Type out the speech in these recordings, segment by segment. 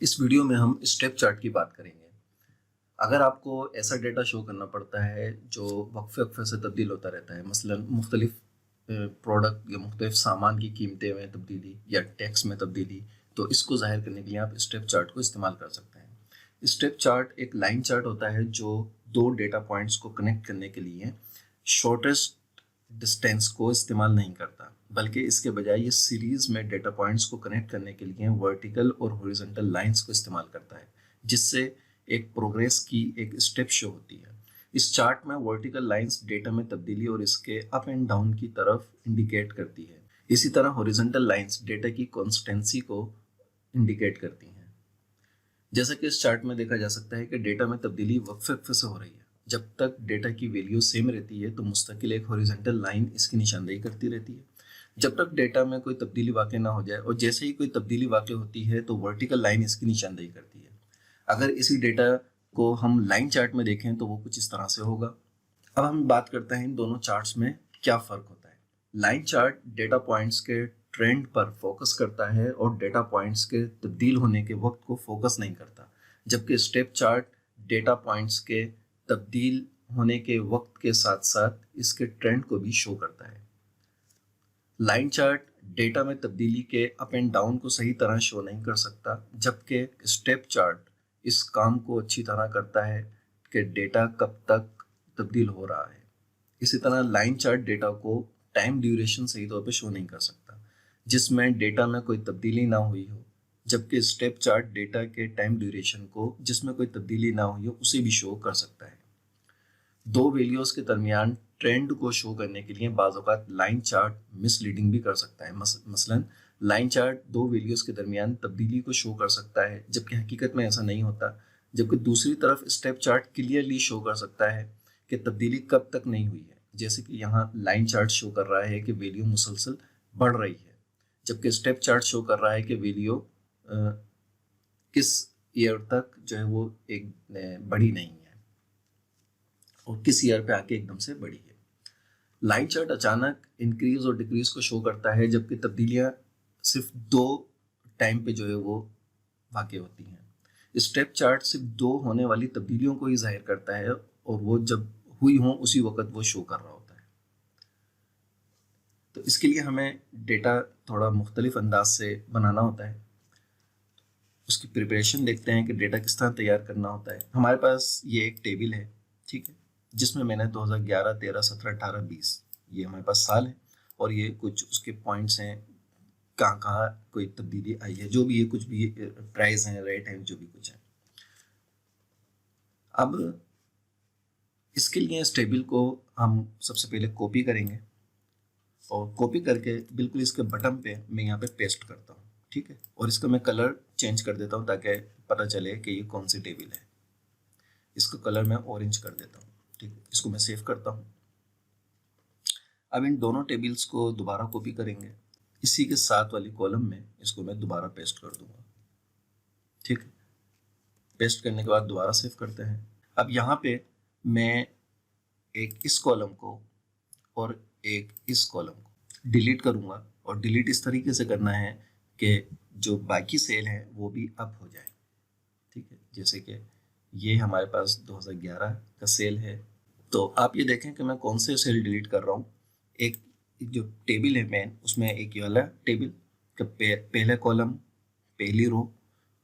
इस वीडियो में हम स्टेप चार्ट की बात करेंगे। अगर आपको ऐसा डेटा शो करना पड़ता है जो वक्फे-वक्फे से तब्दील होता रहता है, मसलन मुख्तलिफ प्रोडक्ट या मुख्तलिफ सामान की कीमतें में तब्दीली या टैक्स में तब्दीली, तो इसको ज़ाहिर करने के लिए आप स्टेप चार्ट को इस्तेमाल कर सकते हैं। स्टेप चार्ट एक लाइन चार्ट होता है जो दो डेटा पॉइंट्स को कनेक्ट करने के लिए शॉर्टेस्ट डिस्टेंस को इस्तेमाल नहीं करता, बल्कि इसके बजाय ये सीरीज में डेटा पॉइंट्स को कनेक्ट करने के लिए वर्टिकल और हॉरिजॉन्टल लाइंस को इस्तेमाल करता है, जिससे एक प्रोग्रेस की एक स्टेप शो होती है। इस चार्ट में वर्टिकल लाइंस डेटा में तब्दीली और इसके अप एंड डाउन की तरफ इंडिकेट करती है। इसी तरह हॉरिजॉन्टल लाइंस डेटा की कॉन्स्टेंसी को इंडिकेट करती हैं। जैसा कि इस चार्ट में देखा जा सकता है कि डेटा में तब्दीली वक्फे से हो रही है। जब तक डेटा की वैल्यू सेम रहती है तो मुस्तकिल एक हॉरिजॉन्टल लाइन इसकी निशानदेही करती रहती है। जब तक डेटा में कोई तब्दीली वाक़ई ना हो जाए और जैसे ही कोई तब्दीली वाक़ई होती है तो वर्टिकल लाइन इसकी निशानदेही करती है। अगर इसी डेटा को हम लाइन चार्ट में देखें तो वो कुछ इस तरह से होगा। अब हम बात करते हैं इन दोनों चार्ट्स में क्या फ़र्क होता है। लाइन चार्ट डेटा पॉइंट्स के ट्रेंड पर फोकस करता है और डेटा पॉइंट्स के तब्दील होने के वक्त को फोकस नहीं करता, जबकि स्टेप चार्ट डेटा पॉइंट्स के तब्दील होने के वक्त के साथ साथ इसके ट्रेंड को भी शो करता है। लाइन चार्ट डेटा में तब्दीली के अप एंड डाउन को सही तरह शो नहीं कर सकता, जबकि स्टेप चार्ट इस काम को अच्छी तरह करता है कि डेटा कब तक तब्दील हो रहा है। इसी तरह लाइन चार्ट डेटा को टाइम ड्यूरेशन सही तौर पे शो नहीं कर सकता, जिसमें डेटा में कोई तब्दीली ना हुई हो, जबकि स्टेप चार्ट डेटा के टाइम ड्यूरेशन को जिसमें कोई तब्दीली ना हुई हो उसे भी शो कर सकता है। दो वैल्यूज के दरमियान ट्रेंड को शो करने के लिए बाज़ औक़ात लाइन चार्ट मिसलीडिंग भी कर सकता है। मसलन लाइन चार्ट दो वैल्यूज के दरमियान तब्दीली को शो कर सकता है, जबकि हकीकत में ऐसा नहीं होता। जबकि दूसरी तरफ स्टेप चार्ट क्लियरली शो कर सकता है कि तब्दीली कब तक नहीं हुई है। जैसे कि यहाँ लाइन चार्ट शो कर रहा है कि वैल्यू मुसलसल बढ़ रही है, जबकि स्टेप चार्ट शो कर रहा है कि वैल्यू किस ईयर तक जो है वो एक बढ़ी नहीं है और किस ईयर पे आके एकदम से बढ़ी है। लाइन चार्ट अचानक इंक्रीज और डिक्रीज को शो करता है, जबकि तब्दीलियां सिर्फ दो टाइम पे जो है वो वाक़ई होती हैं। स्टेप चार्ट सिर्फ दो होने वाली तब्दीलियों को ही जाहिर करता है और वो जब हुई हों उसी वक्त वो शो कर रहा होता है। तो इसके लिए हमें डेटा थोड़ा मुख्तलिफ अंदाज से बनाना होता है। उसकी प्रिपरेशन देखते हैं कि डेटा किस तरह तैयार करना होता है। हमारे पास ये एक टेबल है, ठीक है, जिसमें मैंने 2011, 13, 17, 18, 20 ये हमारे पास साल है और ये कुछ उसके पॉइंट्स हैं, कहाँ कहाँ कोई तब्दीली आई है, जो भी है, कुछ भी प्राइस हैं, रेट हैं, जो भी कुछ है। अब इसके लिए इस टेबल को हम सबसे पहले कॉपी करेंगे और कॉपी करके बिल्कुल इसके बटन पे मैं यहाँ पे पेस्ट करता हूँ, ठीक है, और इसका मैं कलर चेंज कर देता हूँ ताकि पता चले कि ये कौन सी टेबल है। इसका कलर मैं ऑरेंज कर देता हूँ, ठीक है। इसको मैं सेव करता हूँ। अब इन दोनों टेबल्स को दोबारा कॉपी करेंगे, इसी के साथ वाली कॉलम में इसको मैं दोबारा पेस्ट कर दूंगा, ठीक है। पेस्ट करने के बाद दोबारा सेव करते हैं। अब यहाँ पे मैं एक इस कॉलम को और एक इस कॉलम को डिलीट करूँगा और डिलीट इस तरीके से करना है कि जो बाकी सेल है वो भी अप हो जाए, ठीक है। जैसे कि ये हमारे पास 2011 का सेल है, तो आप ये देखें कि मैं कौन से सेल डिलीट कर रहा हूँ। एक जो टेबल है मेन, उसमें एक ये वाला टेबल का पहला कॉलम, पहली रो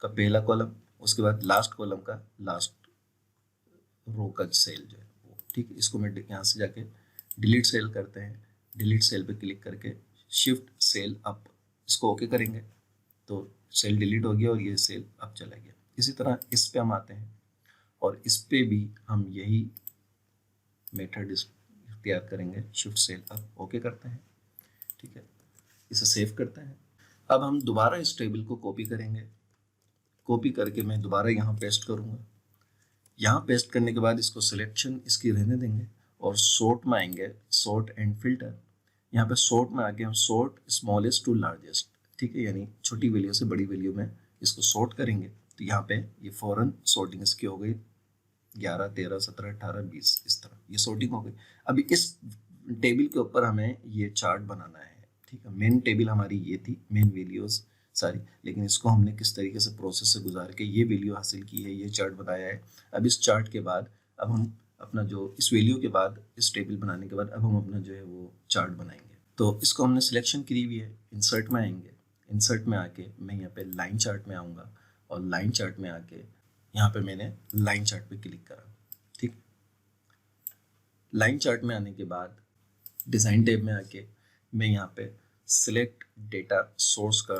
का पहला कॉलम, उसके बाद लास्ट कॉलम का लास्ट रो का सेल जो है वो, ठीक है। इसको मैं यहाँ से जाके डिलीट सेल करते हैं। डिलीट सेल पे क्लिक करके शिफ्ट सेल अप, इसको ओके करेंगे तो सेल डिलीट हो गया और ये सेल अप चला गया। इसी तरह इस पे हम आते हैं और इस पे भी हम यही मेथड इख्तियार करेंगे, शिफ्ट सेल अप, ओके करते हैं, ठीक है। इसे सेव करते हैं। अब हम दोबारा इस टेबल को कॉपी करेंगे। कॉपी करके मैं दोबारा यहाँ पेस्ट करूँगा। यहाँ पेस्ट करने के बाद इसको सिलेक्शन इसकी रहने देंगे और सॉर्ट में आएंगे, सॉर्ट एंड फिल्टर। यहाँ पे सॉर्ट में आके हम सॉर्ट स्मॉलेस्ट टू लार्जेस्ट, ठीक है, यानी छोटी वैल्यू से बड़ी वैल्यू में इसको सॉर्ट करेंगे। तो यहाँ पे ये फौरन सॉर्टिंग इसकी हो गई, 11, 13, 17, 18, 20, इस तरह ये सॉर्टिंग हो गई। अभी इस टेबल के ऊपर हमें ये चार्ट बनाना है, ठीक है। मेन टेबल हमारी ये थी, मेन वैल्यूज सारी, लेकिन इसको हमने किस तरीके से प्रोसेस से गुजार के ये वैल्यू हासिल की है, ये चार्ट बनाया है। अब इस चार्ट के बाद अब हम अपना जो इस वैल्यू के बाद इस टेबल बनाने के बाद अब हम अपना जो है वो चार्ट बनाएंगे। तो इसको हमने सिलेक्शन करी हुई है, इंसर्ट में आएंगे, इंसर्ट में आके मैं यहाँ पे लाइन चार्ट में आऊँगा और लाइन चार्ट में आके यहाँ पे मैंने लाइन चार्ट पे क्लिक करा। ठीक, लाइन चार्ट में आने के बाद डिज़ाइन टैब में आके मैं यहाँ पे सिलेक्ट डेटा सोर्स का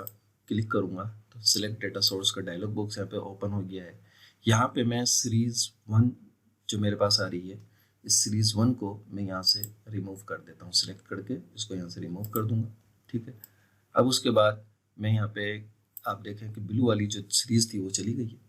क्लिक करूँगा। तो सिलेक्ट डेटा सोर्स का डायलॉग बॉक्स यहाँ पे ओपन हो गया है। यहाँ पे मैं सीरीज़ 1 जो मेरे पास आ रही है, इस सीरीज़ 1 को मैं यहाँ से रिमूव कर देता हूँ, सिलेक्ट करके इसको यहाँ से रिमूव कर दूँगा। ठीक है, अब उसके बाद मैं यहाँ पे आप देखें कि ब्लू वाली जो सीरीज़ थी वो चली गई है।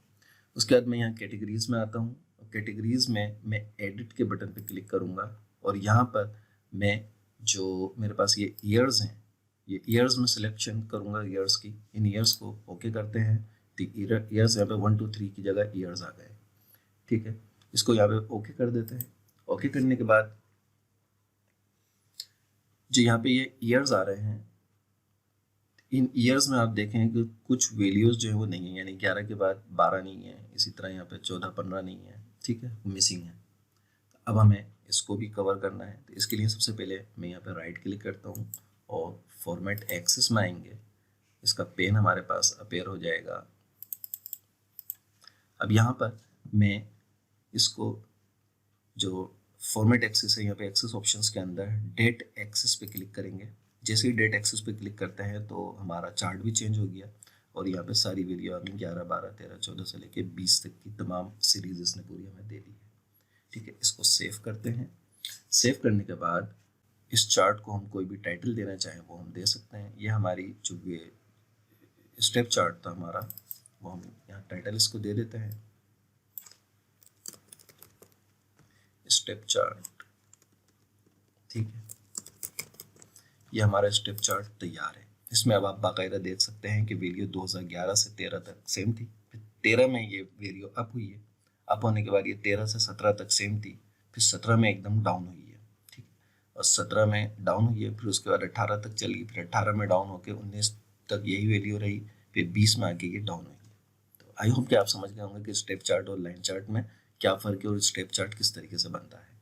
उसके बाद मैं यहाँ कैटेगरीज़ में आता हूँ, कैटेगरीज़ में मैं एडिट के बटन पे क्लिक करूँगा और यहाँ पर मैं जो मेरे पास ये ईयर्स हैं, ये ईयर्स में सिलेक्शन करूँगा ईयर्स की। इन ईयर्स को ओके करते हैं तो ईयर्स यहाँ पे 1 2 3 की जगह ईयर्स आ गए। ठीक है, इसको यहाँ पे ओके कर देते हैं। ओके करने के बाद जो यहाँ पे ये ईयर्स आ रहे हैं, इन ईयर्स में आप देखें कि कुछ वैल्यूज़ जो है वो नहीं है, यानी 11 के बाद 12 नहीं है, इसी तरह यहाँ पे 14 15 नहीं है। ठीक है, मिसिंग है। अब हमें इसको भी कवर करना है, तो इसके लिए सबसे पहले मैं यहाँ पे राइट क्लिक करता हूँ और फॉर्मेट एक्सेस में आएंगे। इसका पेन हमारे पास अपेयर हो जाएगा। अब यहाँ पर मैं इसको जो फॉर्मेट एक्सेस है, यहाँ पे एक्सेस ऑप्शंस के अंदर डेट एक्सेस पे क्लिक करेंगे। जैसे ही डेट एक्सेस पे क्लिक करते हैं तो हमारा चार्ट भी चेंज हो गया और यहाँ पे सारी वैल्यू आ गई 11 12 13 14 से लेके 20 तक की तमाम सीरीज इसने पूरी हमें दे दी है। ठीक है, इसको सेव करते हैं। सेव करने के बाद इस चार्ट को हम कोई भी टाइटल देना चाहें वो हम दे सकते हैं। ये हमारी जो ये स्टेप चार्ट था हमारा, वो हम यहाँ टाइटल इसको दे देते हैं, स्टेप चार्ट। ठीक है, ये हमारा स्टेप चार्ट तैयार है। इसमें अब आप बाकायदा देख सकते हैं कि वैल्यू 2011 से 13 तक सेम थी, फिर 13 में ये वैल्यू अप हुई है, अप होने के बाद ये 13 से 17 तक सेम थी, फिर 17 में एकदम डाउन हुई है। ठीक, और 17 में डाउन हुई है, फिर उसके बाद 18 तक चली, फिर 18 में डाउन होकर 19 तक यही वैल्यू रही, फिर 20 में आके ये डाउन हुई है। तो आई होप कि आप समझ गए होंगे कि स्टेप चार्ट और लाइन चार्ट में क्या फ़र्क है और स्टेप चार्ट किस तरीके से बनता है।